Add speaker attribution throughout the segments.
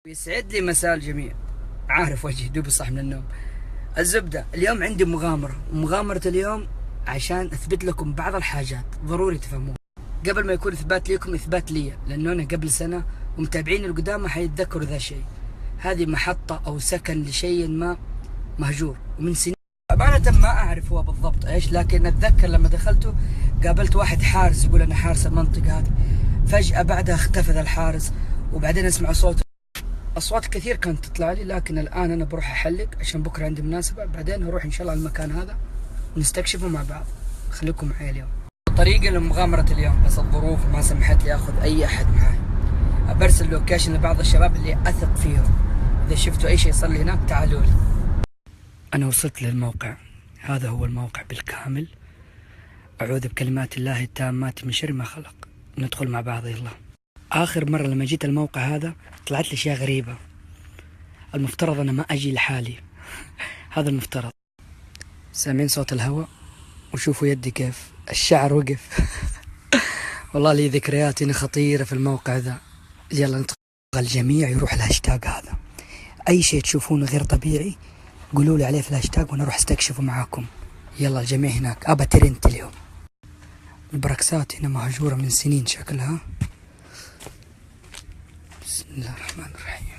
Speaker 1: يسعد لي مساء الجميع. عارف وجهي دوب صح من النوم. الزبدة اليوم عندي مغامرة اليوم عشان أثبت لكم بعض الحاجات ضروري تفهموها قبل ما يكون إثبات ليكم إثبات لي، لأنه أنا قبل سنة ومتابعين القدامى حيتذكروا ذا الشيء. هذه محطة أو سكن لشيء ما مهجور ومن سنين. أمانة ما أعرف هو بالضبط إيش، لكن أتذكر لما دخلته قابلت واحد حارس يقول أنا حارس المنطقة هذه. فجأة بعدها اختفى ذا الحارس، وبعدين أسمع أصوات كثير كانت تطلع لي. لكن الآن أنا بروح أحلق عشان بكرة عندي مناسبة، بعدين نروح إن شاء الله المكان هذا ونستكشفه مع بعض. خليكم معي اليوم. طريقي لمغامرة اليوم، بس الظروف ما سمحت لي أخذ أي أحد معي. برسل لوكيشن لبعض الشباب اللي أثق فيهم. إذا شفتوا أي شيء يصير لي هناك تعالوا لي. أنا وصلت للموقع، هذا هو الموقع بالكامل. أعوذ بكلمات الله التامات من شر ما خلق. ندخل مع بعض يلا. آخر مرة لما جيت الموقع هذا طلعت لي أشياء غريبة. المفترض أنا ما أجي لحالي هذا المفترض. سامعين صوت الهواء؟ وشوفوا يدي كيف الشعر وقف والله لي ذكريات هنا خطيرة في الموقع ذا. يلا ندخل. الجميع يروح الهاشتاج هذا. أي شيء تشوفونه غير طبيعي قولوا لي عليه في الهاشتاج وأنا أروح استكشفه معاكم. يلا الجميع هناك. أبا ترنت اليوم. البركسات هنا مهجورة من سنين شكلها. بسم الله الرحمن الرحيم.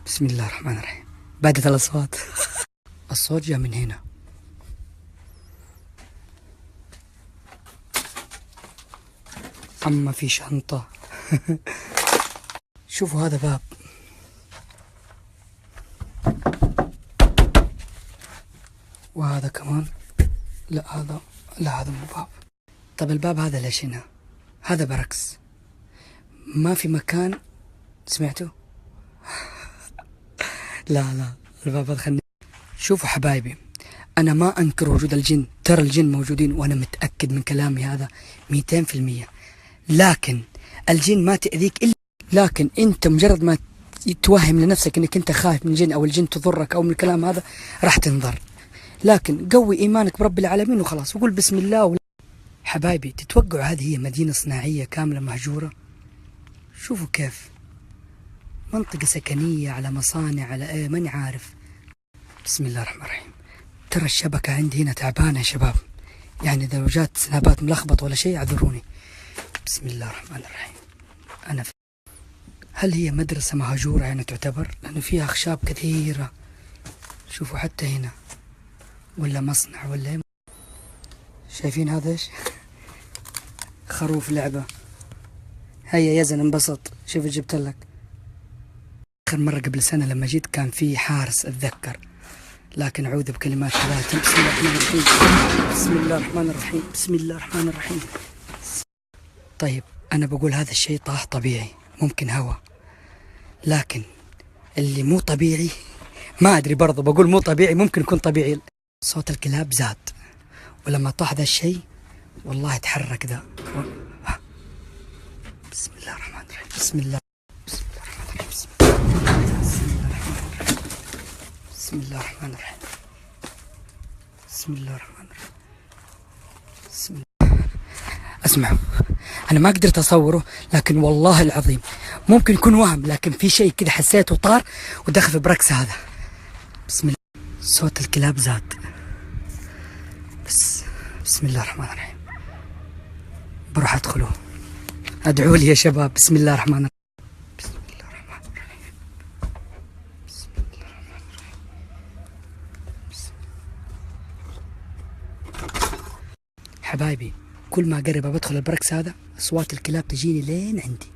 Speaker 1: بسم الله الرحمن الرحيم. بدت الأصوات الصوت جاء من هنا. أما في شنطة شوفوا هذا باب. وهذا كمان. لا هذا مو باب. طب الباب هذا ليش هنا؟ هذا بركس. ما في مكان. سمعتوا؟ لا الباب هذا خلني. شوفوا حبايبي، أنا ما أنكر وجود الجن، ترى الجن موجودين وأنا متأكد من كلامي هذا 200%. لكن الجن ما تأذيك إلا لكن أنت مجرد ما توهم لنفسك أنك أنت خايف من الجن أو الجن تضرك أو من الكلام هذا راح تنضر. لكن قوي إيمانك برب العالمين وخلاص وقول بسم الله حبايبي، تتوقعوا هذه هي مدينة صناعية كاملة مهجورة؟ شوفوا كيف منطقة سكنية على مصانع على ايه ماني عارف. بسم الله الرحمن الرحيم. ترى الشبكة عندي هنا تعبانة يا شباب، يعني إذا جات سنابات ملخبط ولا شيء اعذروني. بسم الله الرحمن الرحيم. هل هي مدرسة مهجورة هنا تعتبر؟ لأنه فيها أخشاب كثيرة. شوفوا حتى هنا. ولا مصنع ولا ايه؟ شايفين هذا ايش؟ خروف لعبة. هيا يزن انبسط. شوف جبت لك. آخر مرة قبل سنة لما جيت كان في حارس أتذكر، لكن أعوذ بكلمات الله. بسم الله الرحمن الرحيم. بسم الله الرحمن الرحيم. بسم الله الرحمن الرحيم. طيب أنا بقول هذا الشيء طاح طبيعي، ممكن هوا، لكن اللي مو طبيعي ما أدري برضه. بقول مو طبيعي ممكن يكون طبيعي. صوت الكلاب زاد، ولما طاح ذا الشيء والله تحرك ذا. بسم الله الرحمن الرحيم. بسم الله. بسم الله الرحمن الرحيم. بسم الله الرحمن الرحيم. بسم الله. اسمعوا، انا ما قدرت اصوره لكن والله العظيم ممكن يكون وهم، لكن في شيء كذا حسيته طار ودخل في بركس هذا. بسم الله. صوت الكلاب زاد. بسم الله الرحمن الرحيم. بروح ادخله. ادعوا لي يا شباب. بسم الله الرحمن الرحيم. حبايبي كل ما أقرب بدخل البركس هذا أصوات الكلاب تجيني لين عندي.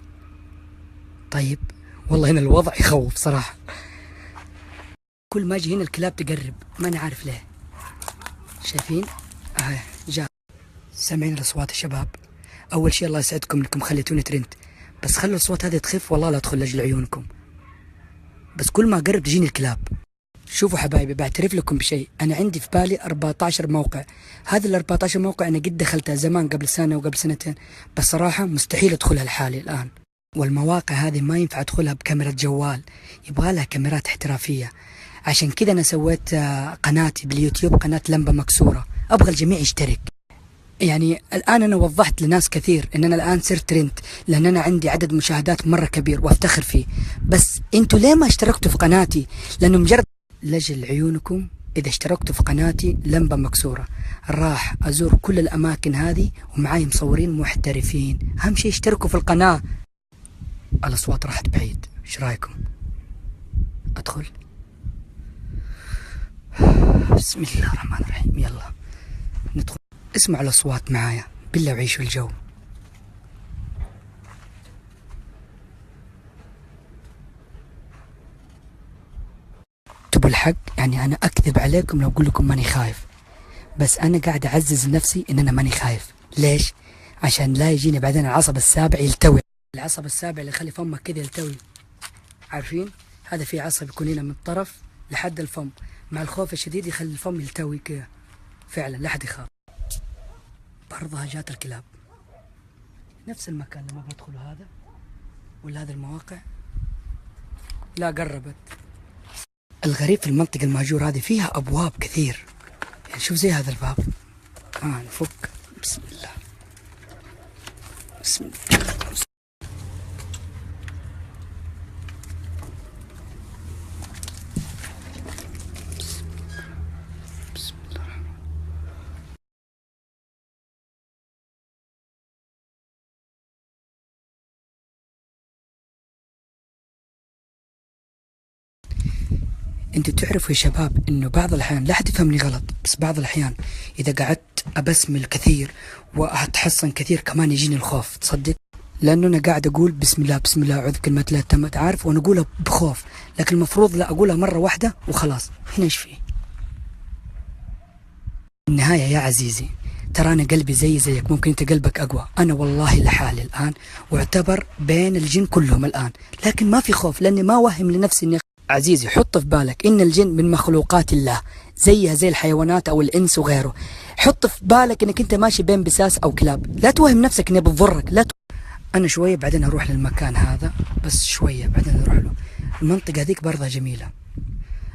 Speaker 1: طيب والله هنا الوضع يخوف صراحة. كل ما أجي هنا الكلاب تقرب، ما أنا عارف ليه. شايفين؟ جاء. سامعين الأصوات يا شباب؟ أول شيء الله يسعدكم إنكم خليتوني ترند، بس خلوا الأصوات هذه تخف والله لا أدخل لأجل عيونكم. بس كل ما قرب تجيني الكلاب. شوفوا حبايبي، بعترف لكم بشيء، انا عندي في بالي 14 موقع. هذا ال 14 موقع انا قد دخلتها زمان قبل سنه وقبل سنتين، بس صراحه مستحيل ادخلها لحالي الان. والمواقع هذه ما ينفع ادخلها بكاميرا جوال، يبغى لها كاميرات احترافيه. عشان كذا انا سويت قناتي باليوتيوب، قناه لمبه مكسوره، ابغى الجميع يشترك. يعني الان انا وضحت لناس كثير ان انا الان صرت ترند، لان انا عندي عدد مشاهدات مره كبير وافتخر فيه. بس انتوا ليه ما اشتركتوا في قناتي؟ لانه مجرد لجل عيونكم اذا اشتركتوا في قناتي لمبه مكسوره، راح ازور كل الاماكن هذه ومعاي مصورين محترفين. اهم شيء اشتركوا في القناه. الاصوات راحت بعيد، ايش رايكم؟ ادخل؟ بسم الله الرحمن الرحيم، يلا ندخل. اسمعوا الاصوات معايا بالله وعيشوا الجو. تبوا الحق؟ يعني انا اكذب عليكم لو اقول لكم ماني خايف، بس انا قاعد اعزز نفسي ان انا ماني خايف. ليش؟ عشان لا يجيني بعدين العصب السابع يلتوي. العصب السابع اللي يخلي فمك كذا يلتوي، عارفين؟ هذا في عصب يكون هنا من الطرف لحد الفم، مع الخوف الشديد يخلي الفم يلتوي كذا. فعلا لا حد يخاف. برضها جات الكلاب، نفس المكان لما بدخلوا هذا ولا هذه المواقع. لا قربت. الغريب في المنطقة المهجورة هذه فيها أبواب كثير، يعني شوف زي هذا الباب. نفك. بسم الله بسم الله. بسم الله. انتوا تعرفوا يا شباب انه بعض الاحيان، لا حد يفهمني غلط، بس بعض الاحيان اذا قعدت ابسمل كثير واتحصن كثير كمان يجيني الخوف. تصدق؟ لانه انا قاعد اقول بسم الله بسم الله اعوذ بكلمات الله التامات، عارف، وانا اقولها بخوف، لكن المفروض لا اقولها مره واحده وخلاص. هنا ايش فيه؟ النهايه يا عزيزي، ترى انا قلبي زيك، ممكن انت قلبك اقوى، انا والله لحالي الان واعتبر بين الجن كلهم الان، لكن ما في خوف لاني ما اوهم لنفسي اني. عزيزي حط في بالك ان الجن من مخلوقات الله، زيها زي الحيوانات او الانس وغيره. حط في بالك انك انت ماشي بين بساس او كلاب، لا توهم نفسك انها بتضرك. انا شويه بعدين اروح للمكان هذا، بس شويه بعدين اروح له. المنطقه هذيك برضه جميله،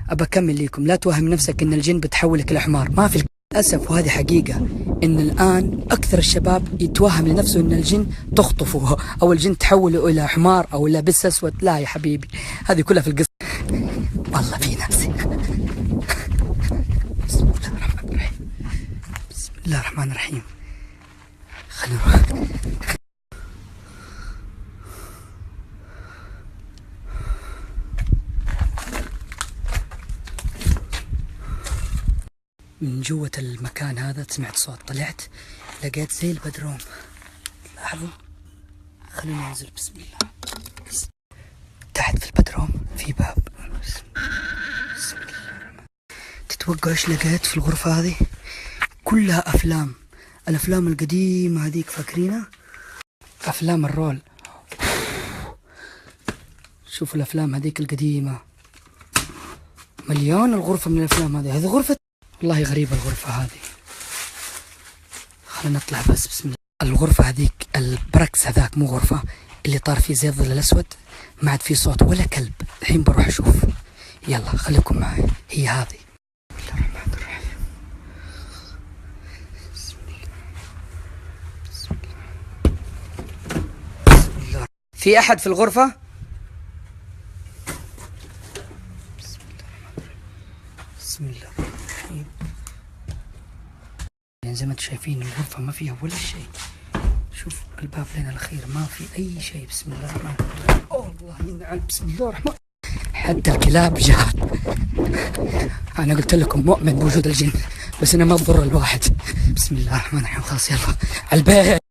Speaker 1: ابى اكمل لكم. لا توهم نفسك ان الجن بتحولك لحمار، ما في. للاسف وهذه حقيقه ان الان اكثر الشباب يتوهم لنفسه ان الجن تخطفه او الجن تحوله الى حمار او الى بس اسود. لا يا حبيبي، هذه كلها في القصه. والله في نفسي. بسم الله الرحمن الرحيم. بسم الله الرحمن الرحيم. خلينا نروح. من جوة المكان هذا سمعت صوت، طلعت لقيت زي البدروم. لاحظوا، خلونا ننزل. بسم الله. تحت في البدروم في باب. بسم الله. تتوقع ايش لقيت في الغرفة هذه؟ كلها افلام، الافلام القديمة هذيك، فاكرينها؟ افلام الرول. شوفوا الافلام هذيك القديمة، مليون الغرفة من الافلام هذه. هذه غرفة، والله غريبة الغرفة هذه. خلينا نطلع بس. بسم الله. الغرفة هذيك البركس هذاك مو غرفة، اللي طار فيه زي الظل الأسود، ما عاد فيه صوت ولا كلب. الحين بروح أشوف. يلا خليكم معي، هي هذه. بسم الله الرحمن الرحيم. بسم الله. بسم الله. بسم الله. في أحد في الغرفة؟ بسم الله الرحمن الرحيم. بسم الله الرحمن الرحيم. يعني زي ما انتم شايفين الغرفة ما فيها ولا شيء. شوف الباب لين الأخير ما في أي شيء. بسم الله الرحمن الرحيم. الله ينعم. بسم الله الرحمن. حتى الكلاب جات. أنا قلت لكم مؤمن بوجود الجن، بس أنا ما تضر الواحد. بسم الله الرحمن الرحيم. خلاص يلا على البيت.